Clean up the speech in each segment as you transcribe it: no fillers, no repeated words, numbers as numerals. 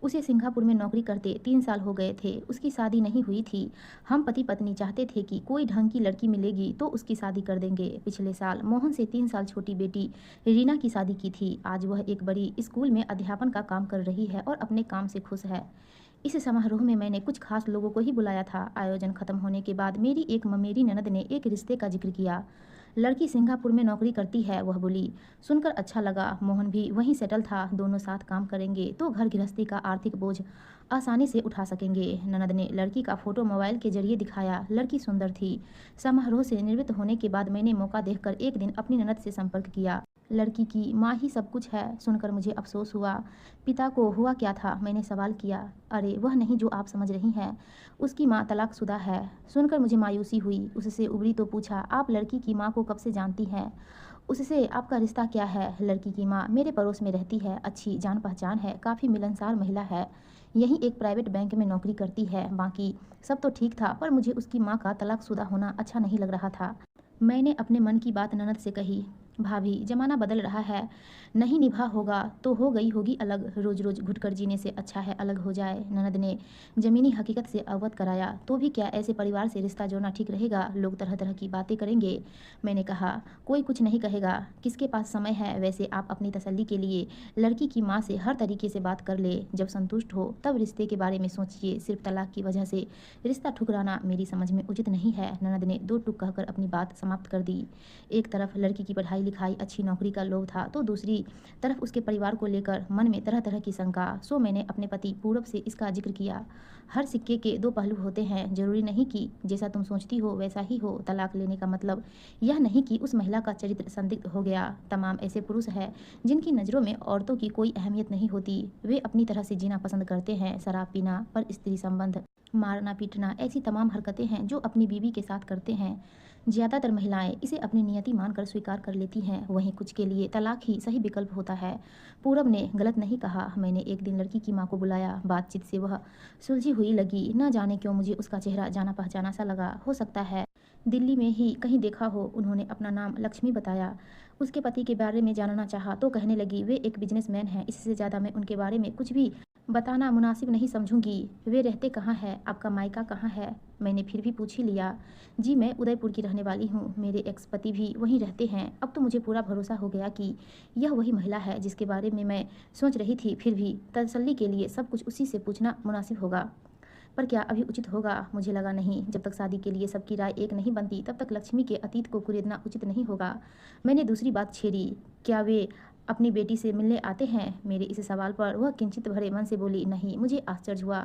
उसे सिंगापुर में नौकरी करते 3 साल हो गए थे। उसकी शादी नहीं हुई थी। हम पति पत्नी चाहते थे कि कोई ढंग की लड़की मिलेगी तो उसकी शादी कर देंगे। पिछले साल मोहन से 3 साल छोटी बेटी रीना की शादी की थी। आज वह एक बड़ी स्कूल में अध्यापन का काम कर रही है और अपने काम से खुश है। इस समारोह में मैंने कुछ खास लोगों को ही बुलाया था। आयोजन खत्म होने के बाद मेरी एक ममेरी ननद ने एक रिश्ते का जिक्र किया। लड़की सिंगापुर में नौकरी करती है, वह बोली। सुनकर अच्छा लगा। मोहन भी वहीं सेटल था। दोनों साथ काम करेंगे तो घर गृहस्थी का आर्थिक बोझ आसानी से उठा सकेंगे। ननद ने लड़की का फोटो मोबाइल के जरिए दिखाया। लड़की सुंदर थी। समारोह से निवृत्त होने के बाद मैंने मौका देखकर एक दिन अपनी ननद से संपर्क किया। लड़की की माँ ही सब कुछ है। सुनकर मुझे अफसोस हुआ। पिता को हुआ क्या था, मैंने सवाल किया। अरे वह नहीं जो आप समझ रही हैं। उसकी माँ तलाकशुदा है। सुनकर मुझे मायूसी हुई। उससे उबरी तो पूछा, आप लड़की की माँ को कब से जानती हैं? उससे आपका रिश्ता क्या है? लड़की की माँ मेरे पड़ोस में रहती है। अच्छी जान पहचान है। काफ़ी मिलनसार महिला है। यहीं एक प्राइवेट बैंक में नौकरी करती है। बाकी सब तो ठीक था, पर मुझे उसकी माँ का तलाकशुदा होना अच्छा नहीं लग रहा था। मैंने अपने मन की बात ननद से कही। भाभी, जमाना बदल रहा है। नहीं निभा होगा तो हो गई होगी अलग। रोज रोज घुटकर जीने से अच्छा है अलग हो जाए। ननद ने जमीनी हकीकत से अवगत कराया। तो भी क्या ऐसे परिवार से रिश्ता जोड़ना ठीक रहेगा? लोग तरह तरह की बातें करेंगे। मैंने कहा, कोई कुछ नहीं कहेगा। किसके पास समय है? वैसे आप अपनी तसल्ली के लिए लड़की की माँ से हर तरीके से बात कर ले। जब संतुष्ट हो तब रिश्ते के बारे में सोचिए। सिर्फ तलाक की वजह से रिश्ता ठुकराना मेरी समझ में उचित नहीं है। ननद ने दो टूक कहकर अपनी बात समाप्त कर दी। एक तरफ लड़की की पढ़ाई लिखाई, अच्छी नौकरी का लोभ था, तो दूसरी तरफ उसके परिवार को लेकर मन में तरह तरह की शंका। सो मैंने अपने पति पूरब से इसका जिक्र किया। हर सिक्के के दो पहलू होते हैं। जरूरी नहीं कि जैसा तुम सोचती हो वैसा ही हो। तलाक लेने का मतलब यह नहीं कि उस महिला का चरित्र संदिग्ध हो गया। तमाम ऐसे पुरुष हैं जिनकी नज़रों में औरतों की कोई अहमियत नहीं होती। वे अपनी तरह से जीना पसंद करते हैं। शराब पीना, पर स्त्री संबंध, मारना पीटना, ऐसी तमाम हरकतें हैं जो अपनी बीवी के साथ करते हैं। ज़्यादातर महिलाएं इसे अपनी नियति मानकर स्वीकार कर लेती हैं। वहीं कुछ के लिए तलाक ही सही विकल्प होता है। पूरब ने गलत नहीं कहा। मैंने एक दिन लड़की की माँ को बुलाया। बातचीत से वह सुलझी हुई लगी। न जाने क्यों मुझे उसका चेहरा जाना पहचाना सा लगा। हो सकता है दिल्ली में ही कहीं देखा हो। उन्होंने अपना नाम लक्ष्मी बताया। उसके पति के बारे में जानना चाहा तो कहने लगी, वे एक बिजनेसमैन हैं। इससे ज़्यादा मैं उनके बारे में कुछ भी बताना मुनासिब नहीं समझूंगी। वे रहते कहाँ हैं? आपका मायका कहाँ है? मैंने फिर भी पूछ ही लिया। जी, मैं उदयपुर की रहने वाली हूँ। मेरे एक्स पति भी वहीं रहते हैं। अब तो मुझे पूरा भरोसा हो गया कि यह वही महिला है जिसके बारे में मैं सोच रही थी। फिर भी तसल्ली के लिए सब कुछ उसी से पूछना मुनासिब होगा। पर क्या अभी उचित होगा? मुझे लगा नहीं। जब तक शादी के लिए सबकी राय एक नहीं बनती तब तक लक्ष्मी के अतीत को कुरेदना उचित नहीं होगा। मैंने दूसरी बात छेड़ी। क्या वे अपनी बेटी से मिलने आते हैं? मेरे इस सवाल पर वह किंचित भरे मन से बोली, नहीं। मुझे आश्चर्य हुआ।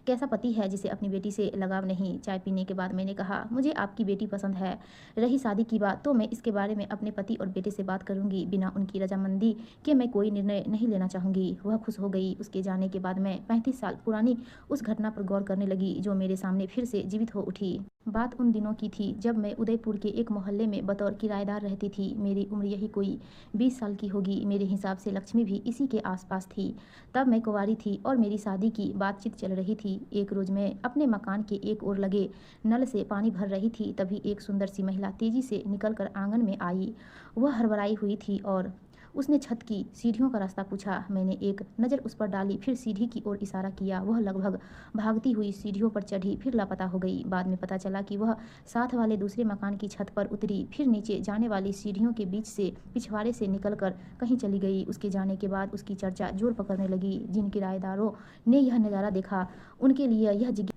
कैसा पति है जिसे अपनी बेटी से लगाव नहीं? चाय पीने के बाद मैंने कहा, मुझे आपकी बेटी पसंद है। रही शादी की बात तो मैं इसके बारे में अपने पति और बेटे से बात करूंगी। बिना उनकी रजामंदी के मैं कोई निर्णय नहीं लेना चाहूंगी। वह खुश हो गई। उसके जाने के बाद मैं 35 साल पुरानी उस घटना पर गौर करने लगी जो मेरे सामने फिर से जीवित हो उठी। बात उन दिनों की थी जब मैं उदयपुर के एक मोहल्ले में बतौर किराएदार रहती थी। मेरी उम्र यही कोई 20 साल की होगी। मेरे हिसाब से लक्ष्मी भी इसी के आसपास थी। तब मैं कुंवारी थी और मेरी शादी की बातचीत चल रही थी। एक रोज मैं अपने मकान के एक ओर लगे नल से पानी भर रही थी। तभी एक सुंदर सी महिला तेजी से निकलकर आंगन में आई। वह हड़बड़ाई हुई थी और उसने छत की सीढ़ियों का रास्ता पूछा। मैंने एक नज़र उस पर डाली, फिर सीढ़ी की ओर इशारा किया। वह लगभग भागती हुई सीढ़ियों पर चढ़ी, फिर लापता हो गई। बाद में पता चला कि वह साथ वाले दूसरे मकान की छत पर उतरी, फिर नीचे जाने वाली सीढ़ियों के बीच से पिछवाड़े से निकलकर कहीं चली गई। उसके जाने के बाद उसकी चर्चा जोर पकड़ने लगी। जिन किराएदारों ने यह नज़ारा देखा उनके लिए यह जिज्ञासा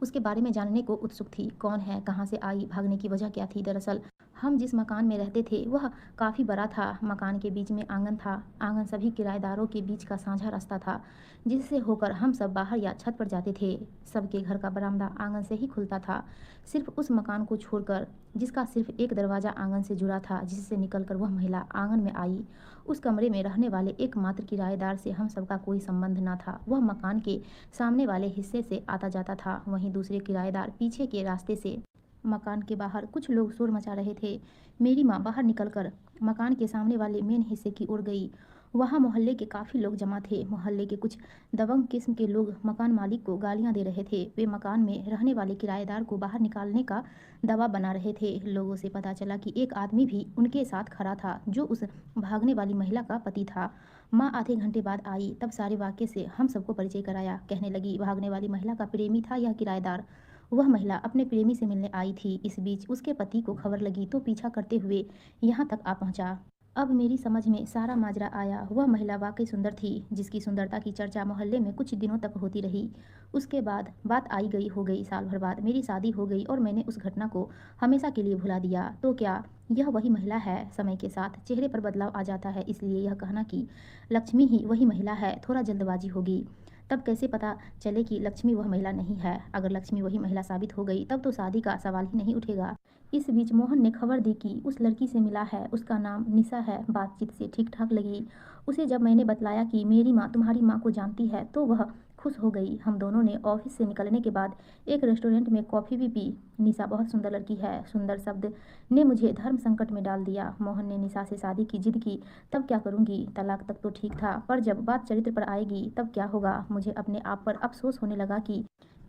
उसके बारे में जानने को उत्सुक थी। कौन है? कहाँ से आई? भागने की वजह क्या थी? दरअसल हम जिस मकान में रहते थे वह काफ़ी बड़ा था। मकान के बीच में आंगन था। आंगन सभी किराएदारों के बीच का साझा रास्ता था जिससे होकर हम सब बाहर या छत पर जाते थे। सबके घर का बरामदा आंगन से ही खुलता था, सिर्फ उस मकान को छोड़कर जिसका सिर्फ एक दरवाज़ा आंगन से जुड़ा था, जिससे निकलकर वह महिला आंगन में आई। उस कमरे में रहने वाले एकमात्र किराएदार से हम सबका कोई संबंध न था। वह मकान के सामने वाले हिस्से से आता जाता था। वहीं दूसरे किराएदार पीछे के रास्ते से। मकान के बाहर कुछ लोग शोर मचा रहे थे। मेरी माँ बाहर निकलकर मकान के सामने वाले मेन हिस्से की ओर गई। वहाँ मोहल्ले के काफ़ी लोग जमा थे। मोहल्ले के कुछ दबंग किस्म के लोग मकान मालिक को गालियाँ दे रहे थे। वे मकान में रहने वाले किराएदार को बाहर निकालने का दबाव बना रहे थे। लोगों से पता चला कि एक आदमी भी उनके साथ खड़ा था जो उस भागने वाली महिला का पति था। माँ आधे घंटे बाद आई, तब सारे वाक्य से हम सबको परिचय कराया। कहने लगी, भागने वाली महिला का प्रेमी था यह किराएदार। वह महिला अपने प्रेमी से मिलने आई थी। इस बीच उसके पति को खबर लगी तो पीछा करते हुए यहाँ तक आ पहुँचा। अब मेरी समझ में सारा माजरा आया। वह महिला वाकई सुंदर थी, जिसकी सुंदरता की चर्चा मोहल्ले में कुछ दिनों तक होती रही। उसके बाद बात आई गई हो गई। साल भर बाद मेरी शादी हो गई और मैंने उस घटना को हमेशा के लिए भुला दिया। तो क्या यह वही महिला है? समय के साथ चेहरे पर बदलाव आ जाता है, इसलिए यह कहना कि लक्ष्मी ही वही महिला है थोड़ा जल्दबाजी होगी। तब कैसे पता चले कि लक्ष्मी वह महिला नहीं है? अगर लक्ष्मी वही महिला साबित हो गई तब तो शादी का सवाल ही नहीं उठेगा। इस बीच मोहन ने खबर दी कि उस लड़की से मिला है, उसका नाम निशा है। बातचीत से ठीक ठाक लगी। उसे जब मैंने बतलाया कि मेरी माँ तुम्हारी माँ को जानती है तो वह खुश हो गई। हम दोनों ने ऑफिस से निकलने के बाद एक रेस्टोरेंट में कॉफ़ी भी पी। निशा बहुत सुंदर लड़की है। सुंदर शब्द ने मुझे धर्म संकट में डाल दिया। मोहन ने निशा से शादी की जिद की। तब क्या करूंगी? तलाक तक तो ठीक था, पर जब बात चरित्र पर आएगी तब क्या होगा? मुझे अपने आप पर अफसोस होने लगा कि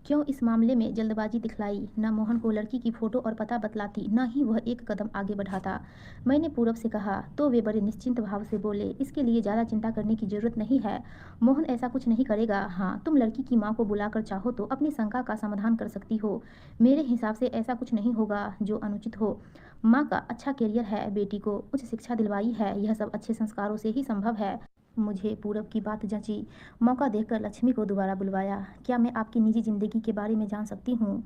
क्यों इस मामले में जल्दबाजी दिखलाई। न मोहन को लड़की की फोटो और पता बतलाती, न ही वह एक कदम आगे बढ़ाता। मैंने पूरब से कहा तो वे बड़े निश्चिंत भाव से बोले, इसके लिए ज़्यादा चिंता करने की जरूरत नहीं है। मोहन ऐसा कुछ नहीं करेगा। हाँ, तुम लड़की की माँ को बुलाकर चाहो तो अपनी शंका का समाधान कर सकती हो। मेरे हिसाब से ऐसा कुछ नहीं होगा जो अनुचित हो। माँ का अच्छा करियर है, बेटी को उच्च शिक्षा दिलवाई है, यह सब अच्छे संस्कारों से ही संभव है। मुझे पूरब की बात जंची। मौका देखकर लक्ष्मी को दोबारा बुलवाया। क्या मैं आपकी निजी जिंदगी के बारे में जान सकती हूँ?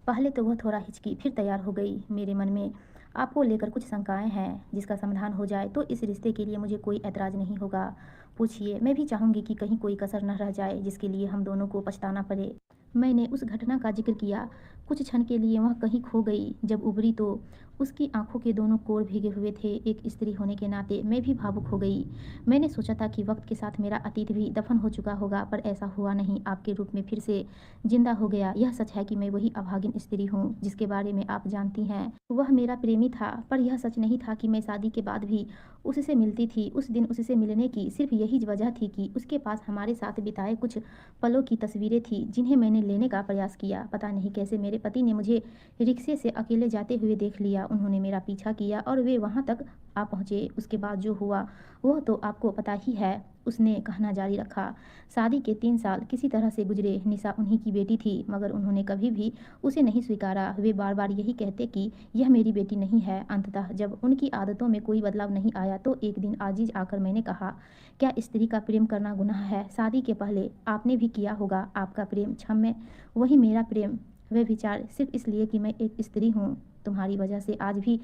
पहले तो वह थोड़ा हिचकी, फिर तैयार हो गई। मेरे मन में आपको लेकर कुछ शंकाएं हैं, जिसका समाधान हो जाए तो इस रिश्ते के लिए मुझे कोई ऐतराज नहीं होगा। पूछिए। मैं भी चाहूँगी कि कहीं कोई कसर न रह जाए जिसके लिए हम दोनों को पछताना पड़े। मैंने उस घटना का जिक्र किया। कुछ क्षण के लिए वह कहीं खो गई। जब उभरी तो उसकी आंखों के दोनों कोर भीगे हुए थे। एक स्त्री होने के नाते मैं भी भावुक हो गई। मैंने सोचा था कि वक्त के साथ मेरा अतीत भी दफन हो चुका होगा, पर ऐसा हुआ नहीं। आपके रूप में फिर से जिंदा हो गया। यह सच है कि मैं वही अभागिन स्त्री हूँ जिसके बारे में आप जानती हैं। वह मेरा प्रेमी था, पर यह सच नहीं था कि मैं शादी के बाद भी उससे मिलती थी। उस दिन उससे मिलने की सिर्फ यही वजह थी कि उसके पास हमारे साथ बिताए कुछ पलों की तस्वीरें थी, जिन्हें मैंने लेने का प्रयास किया। पता नहीं कैसे मेरे पति ने मुझे रिक्शे से अकेले जाते हुए देख लिया। उन्होंने मेरा पीछा किया और वे वहां तक आ पहुंचे। उसके बाद जो हुआ वह तो आपको पता ही है। उसने कहना जारी रखा। शादी के 3 साल किसी तरह से गुजरे। निशा उन्हीं की बेटी थी, मगर उन्होंने कभी भी उसे नहीं स्वीकारा। वे बार बार यही कहते कि यह मेरी बेटी नहीं है। अंततः जब उनकी आदतों में कोई बदलाव नहीं आया तो एक दिन आजीज आकर मैंने कहा, क्या स्त्री का प्रेम करना गुनाह है? शादी के पहले आपने भी किया होगा। आपका प्रेम क्षम्य, वही मेरा प्रेम। वे विचार सिर्फ इसलिए कि मैं एक स्त्री हूँ। तुम्हारी वजह से आज भी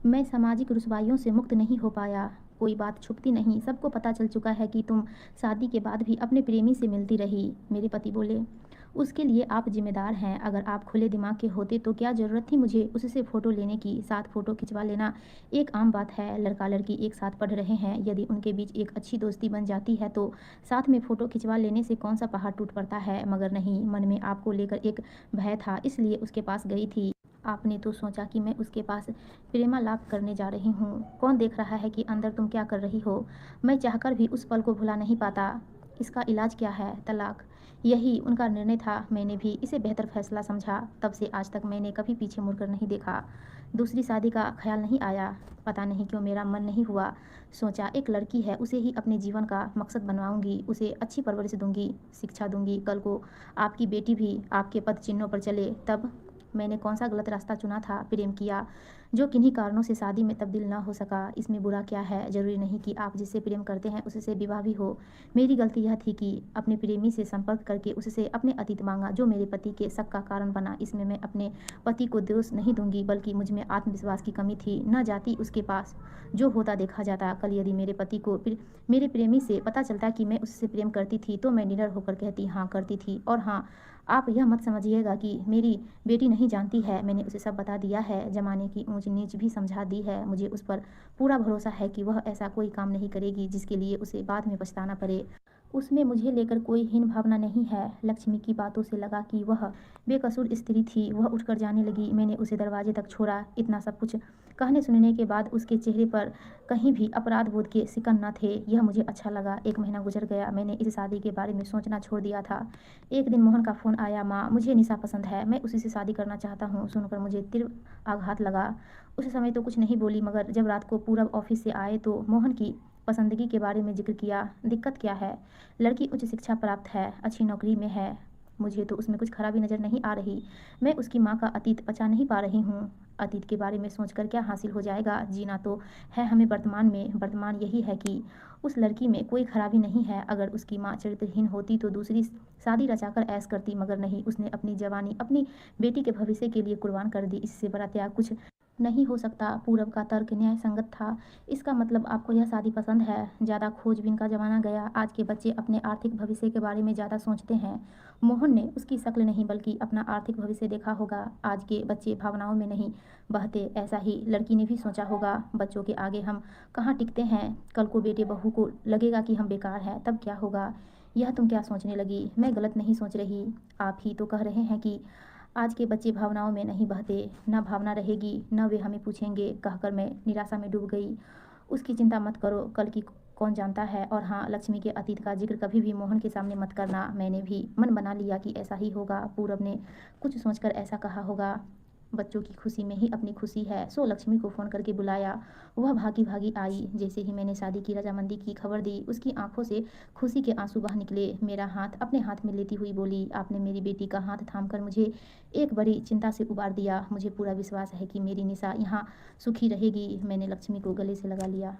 मैं सामाजिक रुसवाइयों से मुक्त नहीं हो पाया। कोई बात छुपती नहीं, सबको पता चल चुका है कि तुम शादी के बाद भी अपने प्रेमी से मिलती रही। मेरे पति बोले, उसके लिए आप जिम्मेदार हैं। अगर आप खुले दिमाग के होते तो क्या ज़रूरत थी मुझे उससे फ़ोटो लेने की? साथ फ़ोटो खिंचवा लेना एक आम बात है। लड़का लड़की एक साथ पढ़ रहे हैं, यदि उनके बीच एक अच्छी दोस्ती बन जाती है तो साथ में फ़ोटो खिंचवा लेने से कौन सा पहाड़ टूट पड़ता है। मगर नहीं, मन में आपको लेकर एक भय था, इसलिए उसके पास गई थी। आपने तो सोचा कि मैं उसके पास प्रेमालाप करने जा रही हूँ। कौन देख रहा है कि अंदर तुम क्या कर रही हो? मैं चाहकर भी उस पल को भुला नहीं पाता। इसका इलाज क्या है? तलाक। यही उनका निर्णय था। मैंने भी इसे बेहतर फैसला समझा। तब से आज तक मैंने कभी पीछे मुड़कर नहीं देखा। दूसरी शादी का ख्याल नहीं आया। पता नहीं क्यों मेरा मन नहीं हुआ। सोचा एक लड़की है, उसे ही अपने जीवन का मकसद बनवाऊंगी, उसे अच्छी परवरिश दूंगी, शिक्षा दूंगी। कल को आपकी बेटी भी आपके पद चिन्हों पर चले। तब मैंने कौन सा गलत रास्ता चुना था? प्रेम किया जो किन्हीं कारणों से शादी में तब्दील न हो सका। इसमें बुरा क्या है? जरूरी नहीं कि आप जिससे प्रेम करते हैं उससे विवाह भी हो। मेरी गलती यह थी कि अपने प्रेमी से संपर्क करके उससे अपने अतीत मांगा, जो मेरे पति के शक का कारण बना। इसमें मैं अपने पति को दोष नहीं दूंगी, बल्कि मुझ में आत्मविश्वास की कमी थी। न जाती उसके पास, जो होता देखा जाता। कल यदि मेरे पति को मेरे प्रेमी से पता चलता कि मैं उससे प्रेम करती थी तो मैं निडर होकर कहती, हाँ करती थी। और हाँ, आप यह मत समझिएगा कि मेरी बेटी नहीं जानती है। मैंने उसे सब बता दिया है, जमाने की ऊंच नीच भी समझा दी है। मुझे उस पर पूरा भरोसा है कि वह ऐसा कोई काम नहीं करेगी जिसके लिए उसे बाद में पछताना पड़े। उसमें मुझे लेकर कोई हीन भावना नहीं है। लक्ष्मी की बातों से लगा कि वह बेकसूर स्त्री थी। वह उठकर जाने लगी। मैंने उसे दरवाजे तक छोड़ा। इतना सब कुछ कहने सुनने के बाद उसके चेहरे पर कहीं भी अपराध बोध के सिकन न थे। यह मुझे अच्छा लगा। 1 महीना गुजर गया। मैंने इस शादी के बारे में सोचना छोड़ दिया था। एक दिन मोहन का फ़ोन आया, माँ मुझे निशा पसंद है, मैं उसी से शादी करना चाहता हूँ। सुनकर मुझे तीव्र आघात लगा। उस समय तो कुछ नहीं बोली, मगर जब रात को पूरब ऑफिस से आए तो मोहन की पसंदगी के बारे में जिक्र किया। दिक्कत क्या है? लड़की उच्च शिक्षा प्राप्त है, अच्छी नौकरी में है। मुझे तो उसमें कुछ खराबी नज़र नहीं आ रही। मैं उसकी माँ का अतीत पचा नहीं पा रही हूँ। अतीत के बारे में सोचकर क्या हासिल हो जाएगा? जीना तो है हमें वर्तमान में। वर्तमान यही है कि उस लड़की में कोई खराबी नहीं है। अगर उसकी माँ चरित्रहीन होती तो दूसरी शादी रचाकर ऐश करती, मगर नहीं, उसने अपनी जवानी अपनी बेटी के भविष्य के लिए कुर्बान कर दी। इससे बड़ा त्याग कुछ नहीं हो सकता। पूरब का तर्क न्याय संगत था। इसका मतलब आपको यह शादी पसंद है? ज़्यादा खोजबीन का ज़माना गया। आज के बच्चे अपने आर्थिक भविष्य के बारे में ज़्यादा सोचते हैं। मोहन ने उसकी शक्ल नहीं बल्कि अपना आर्थिक भविष्य देखा होगा। आज के बच्चे भावनाओं में नहीं बहते। ऐसा ही लड़की ने भी सोचा होगा। बच्चों के आगे हम कहाँ टिकते हैं? कल को बेटे बहू को लगेगा कि हम बेकार हैं, तब क्या होगा? यह तुम क्या सोचने लगी? मैं गलत नहीं सोच रही। आप ही तो कह रहे हैं कि आज के बच्चे भावनाओं में नहीं बहते। न भावना रहेगी, न वे हमें पूछेंगे, कहकर मैं निराशा में डूब गई। उसकी चिंता मत करो, कल की कौन जानता है। और हाँ, लक्ष्मी के अतीत का जिक्र कभी भी मोहन के सामने मत करना। मैंने भी मन बना लिया कि ऐसा ही होगा। पूरब ने कुछ सोचकर ऐसा कहा होगा। बच्चों की खुशी में ही अपनी खुशी है। सो लक्ष्मी को फ़ोन करके बुलाया। वह भागी भागी आई। जैसे ही मैंने शादी की रजामंदी की खबर दी, उसकी आंखों से खुशी के आंसू बह निकले। मेरा हाथ अपने हाथ में लेती हुई बोली, आपने मेरी बेटी का हाथ थामकर मुझे एक बड़ी चिंता से उबार दिया। मुझे पूरा विश्वास है कि मेरी निशा यहाँ सुखी रहेगी। मैंने लक्ष्मी को गले से लगा लिया।